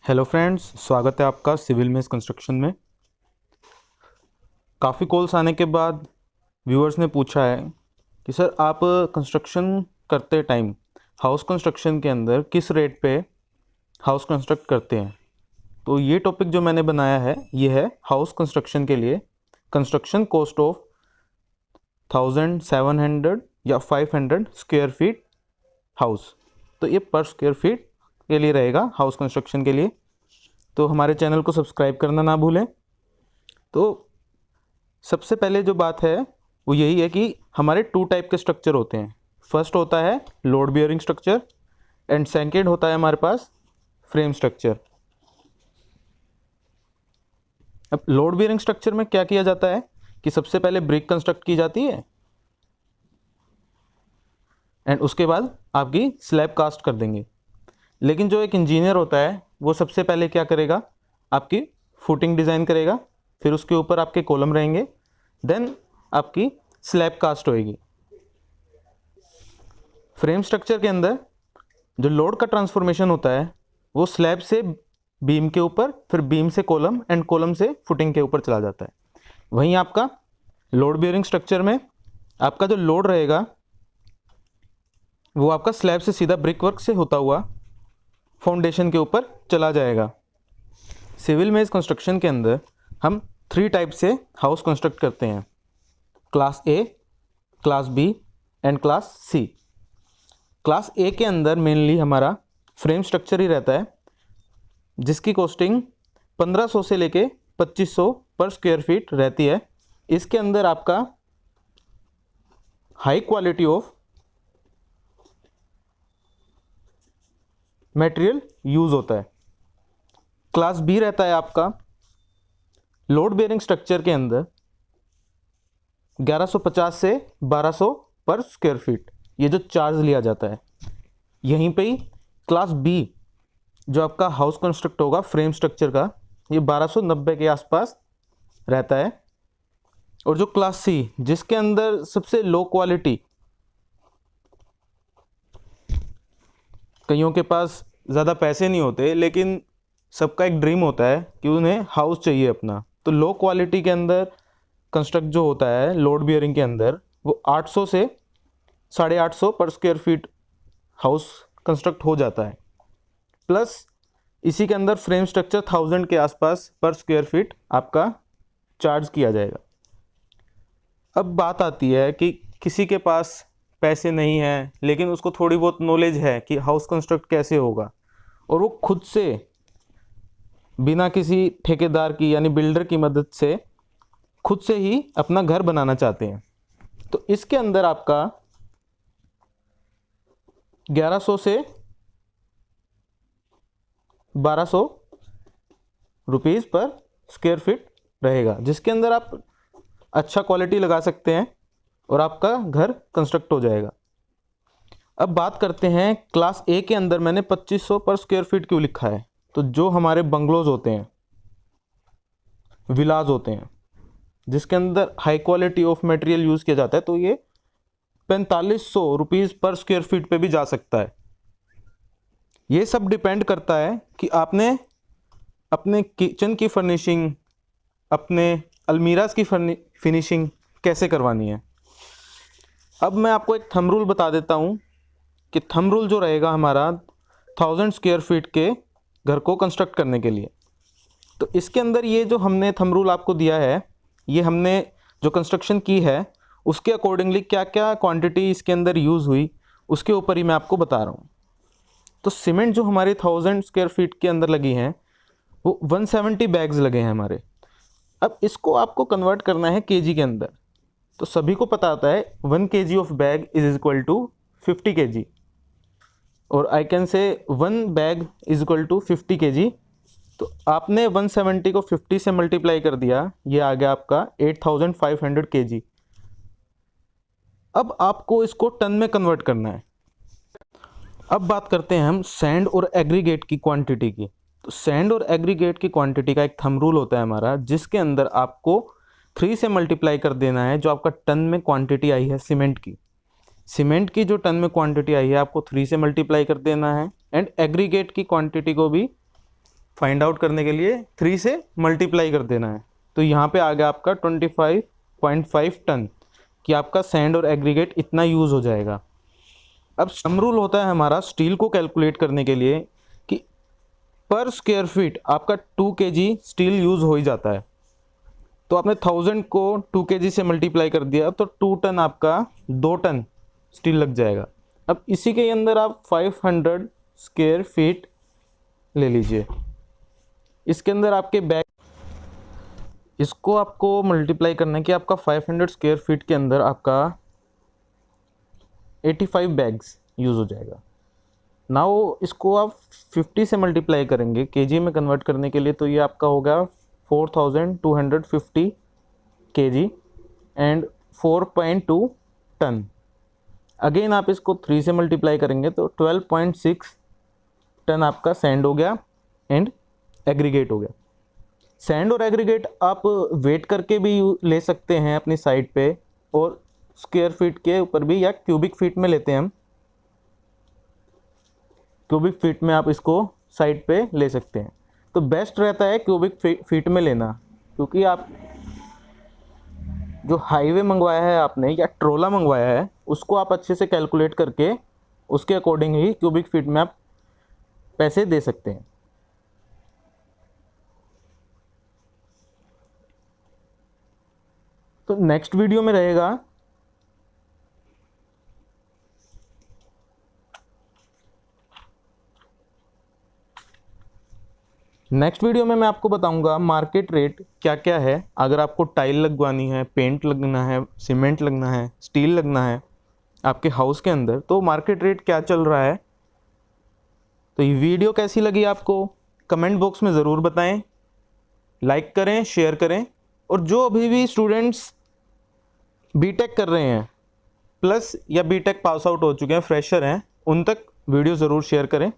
Hello friends, स्वागत है आपका सिविल मेस कंस्ट्रक्शन में। काफ़ी कॉल्स आने के बाद व्यूअर्स ने पूछा है कि सर आप कंस्ट्रक्शन करते टाइम हाउस कंस्ट्रक्शन के अंदर किस रेट पे हाउस कंस्ट्रक्ट करते हैं। तो ये टॉपिक जो मैंने बनाया है ये है हाउस कंस्ट्रक्शन के लिए कंस्ट्रक्शन कॉस्ट ऑफ 1700 या 500 स्क्वायर फीट हाउस। तो ये पर स्क्वायर फीट के लिए रहेगा हाउस कंस्ट्रक्शन के लिए। तो हमारे चैनल को सब्सक्राइब करना ना भूलें। तो सबसे पहले जो बात है वो यही है कि हमारे टू टाइप के स्ट्रक्चर होते हैं। फर्स्ट होता है load bearing structure and second होता है हमारे पास फ्रेम स्ट्रक्चर। अब लोड बियरिंग स्ट्रक्चर में क्या किया जाता है कि सबसे पहले ब्रिक कंस्ट्रक्ट की जाती है एंड उसके बाद आपकी स्लैब कास्ट कर देंगे। लेकिन जो एक इंजीनियर होता है वो सबसे पहले क्या करेगा, आपकी फुटिंग डिज़ाइन करेगा, फिर उसके ऊपर आपके कॉलम रहेंगे, देन आपकी स्लैब कास्ट होएगी। फ्रेम स्ट्रक्चर के अंदर जो लोड का ट्रांसफॉर्मेशन होता है वो स्लैब से बीम के ऊपर, फिर बीम से कॉलम एंड कॉलम से फुटिंग के ऊपर चला जाता है। वहीं आपका लोड बियरिंग स्ट्रक्चर में आपका जो लोड रहेगा वो आपका स्लैब से सीधा ब्रिक वर्क से होता हुआ फाउंडेशन के ऊपर चला जाएगा। सिविल मेस कंस्ट्रक्शन के अंदर हम 3 टाइप से हाउस कंस्ट्रक्ट करते हैं, class A, class B and class C. Class A के अंदर मेनली हमारा फ्रेम स्ट्रक्चर ही रहता है जिसकी कॉस्टिंग 1500 से लेके 2500 पर स्क्वायर फीट रहती है। इसके अंदर आपका high quality of material use होता है। क्लास बी रहता है आपका लोड बेयरिंग स्ट्रक्चर के अंदर 1150 से 1200 पर स्क्वायर फीट ये जो चार्ज लिया जाता है। यहीं पे ही क्लास बी जो आपका हाउस कंस्ट्रक्ट होगा फ्रेम स्ट्रक्चर का ये 1290 के आसपास रहता है। और जो क्लास सी जिसके अंदर सबसे लो क्वालिटी, कईयों के पास ज़्यादा पैसे नहीं होते लेकिन सबका एक ड्रीम होता है कि उन्हें हाउस चाहिए अपना, तो लो क्वालिटी के अंदर कंस्ट्रक्ट जो होता है लोड बियरिंग के अंदर वो 800 से 850 पर स्क्वायर फीट हाउस कंस्ट्रक्ट हो जाता है। प्लस इसी के अंदर फ्रेम स्ट्रक्चर 1000 के आसपास पर स्क्वायर फीट आपका चार्ज किया जाएगा। अब बात आती है कि किसी के पास पैसे नहीं है लेकिन उसको थोड़ी बहुत नॉलेज है कि हाउस कंस्ट्रक्ट कैसे होगा और वो खुद से बिना किसी ठेकेदार की यानी बिल्डर की मदद से खुद से ही अपना घर बनाना चाहते हैं। तो इसके अंदर आपका 1100 से 1200 रुपीज़ पर स्क्वायर फीट रहेगा जिसके अंदर आप अच्छा क्वालिटी लगा सकते हैं और आपका घर कंस्ट्रक्ट हो जाएगा। अब बात करते हैं क्लास ए के अंदर मैंने 2500 पर स्क्वायर फीट क्यों लिखा है। तो जो हमारे बंगलोज होते हैं, विलाज होते हैं जिसके अंदर high quality of material use किया जाता है तो ये 4500 रुपीज़ पर स्क्वायर फीट पे भी जा सकता है। ये सब डिपेंड करता है कि आपने अपने किचन की फर्निशिंग, अपने अलमीराज की फिनिशिंग कैसे करवानी है। अब मैं आपको एक थंब रूल बता देता हूँ कि थंब रूल जो रहेगा हमारा 1000 स्क्वायर फीट के घर को कंस्ट्रक्ट करने के लिए। तो इसके अंदर ये जो हमने थंब रूल आपको दिया है ये हमने जो कंस्ट्रक्शन की है उसके अकॉर्डिंगली क्या क्या क्वांटिटी इसके अंदर यूज़ हुई उसके ऊपर ही मैं आपको बता रहा हूँ। तो सीमेंट जो हमारे 1000 स्क्वायर फीट के अंदर लगी हैं वो 170 बैग्स लगे हैं हमारे। अब इसको आपको कन्वर्ट करना है केजी के अंदर। तो सभी को पता आता है 1 kg of bag is equal to 50 kg और I can say 1 bag is equal to 50 kg। तो आपने 170 को 50 से मल्टीप्लाई कर दिया, ये आ गया आपका 8500 kg। अब आपको इसको टन में कन्वर्ट करना है। अब बात करते हैं हम सैंड और एग्रीगेट की क्वांटिटी की। तो सैंड और एग्रीगेट की क्वांटिटी का एक थंब रूल होता है हमारा जिसके अंदर आपको 3 से मल्टीप्लाई कर देना है। जो आपका टन में क्वांटिटी आई है सीमेंट की जो टन में क्वांटिटी आई है आपको 3 से मल्टीप्लाई कर देना है एंड एग्रीगेट की क्वांटिटी को भी फाइंड आउट करने के लिए 3 से मल्टीप्लाई कर देना है। तो यहाँ पे आ गया आपका 25.5 टन कि आपका सैंड और एग्रीगेट इतना यूज़ हो जाएगा। अब सम रूल होता है हमारा स्टील को कैलकुलेट करने के लिए कि पर स्क्वायर फीट आपका 2 kg स्टील यूज़ हो ही जाता है। तो आपने 1000 को 2 kg से मल्टीप्लाई कर दिया तो 2 टन आपका 2 टन स्टील लग जाएगा। अब इसी के अंदर आप 500 स्क्वायर फीट ले लीजिए। इसके अंदर आपके बैग, इसको आपको मल्टीप्लाई करना है कि आपका 500 स्क्वायर फीट के अंदर आपका 85 बैग्स यूज़ हो जाएगा। नाउ इसको आप 50 से मल्टीप्लाई करेंगे केजी में कन्वर्ट करने के लिए, तो ये आपका होगा 4250 kg एंड 4.2 टन। अगेन आप इसको 3 से मल्टीप्लाई करेंगे तो 12.6 टन आपका सैंड हो गया एंड एग्रीगेट हो गया। सैंड और एग्रीगेट आप वेट करके भी ले सकते हैं अपनी साइड पे, और स्क्वायर फीट के ऊपर भी, या क्यूबिक फीट में लेते हैं हम, क्यूबिक फीट में आप इसको साइड पे ले सकते हैं। तो बेस्ट रहता है क्यूबिक फीट में लेना, क्योंकि आप जो हाईवे मंगवाया है आपने या ट्रोला मंगवाया है उसको आप अच्छे से कैलकुलेट करके उसके अकॉर्डिंग ही क्यूबिक फीट में आप पैसे दे सकते हैं। तो नेक्स्ट वीडियो में रहेगा नेक्स्ट वीडियो में मैं आपको बताऊंगा मार्केट रेट क्या क्या है। अगर आपको टाइल लगवानी है, पेंट लगना है, सीमेंट लगना है, स्टील लगना है आपके हाउस के अंदर, तो मार्केट रेट क्या चल रहा है। तो ये वीडियो कैसी लगी आपको कमेंट बॉक्स में ज़रूर बताएं, लाइक करें, शेयर करें। और जो अभी भी स्टूडेंट्स बीटेक कर रहे हैं प्लस या बीटेक पास आउट हो चुके हैं, फ्रेशर हैं, उन तक वीडियो ज़रूर शेयर करें।